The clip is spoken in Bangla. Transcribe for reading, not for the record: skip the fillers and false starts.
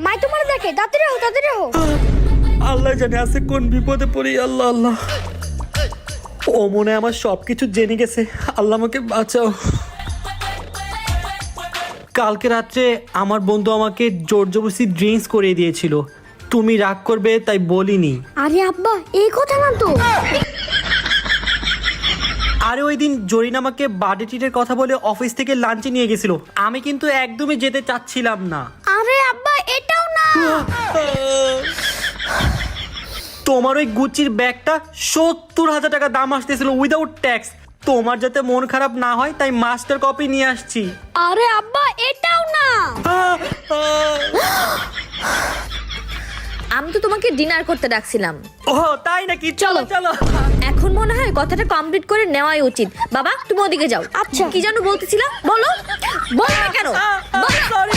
মাই তোমার দেখে, তাড়াতাড়ি হও, তাড়াতাড়ি হও। আল্লাহ জানে আছে কোন বিপদে পড়ি। আল্লাহ আল্লাহ, ও মনে হয় আমার সবকিছু জেনে গেছে। আল্লাহ আমাকে বাঁচাও। কালকে রাত্রে আমার বন্ধু আমাকে জোর জবরদস্তি ড্রিঙ্কস করিয়ে দিয়েছিল। তুমি রাগ করবে তাই বলিনি। আরে আব্বা, এই কথা না তো। আরে ওই দিন জরিন আমাকে বার্থডে ট্রিটের কথা বলে অফিস থেকে লাঞ্চে নিয়ে গেছিল। আমি কিন্তু একদমই যেতে চাচ্ছিলাম না। আরে আব্বা, এটাও না। তোমার ওই গুচির ব্যাগটা 70,000 টাকা দাম আসতেছিল উইদাউট ট্যাক্স। তোমার যাতে মন খারাপ না হয় তাই মাস্টার কপি নিয়ে আসছি। আরে আব্বা, এটাও না। আমি তো তোমাকে ডিনার করতে ডাকছিলাম। ও তাই নাকি? চলো চলো। এখন মনে হয় কথাটা কমপ্লিট করে নেওয়াই উচিত। বাবা তুমি ওদিকে যাও। আচ্ছা। কি যেন বলতেছিলা? বলো, বলবে কেন? বলো। সরি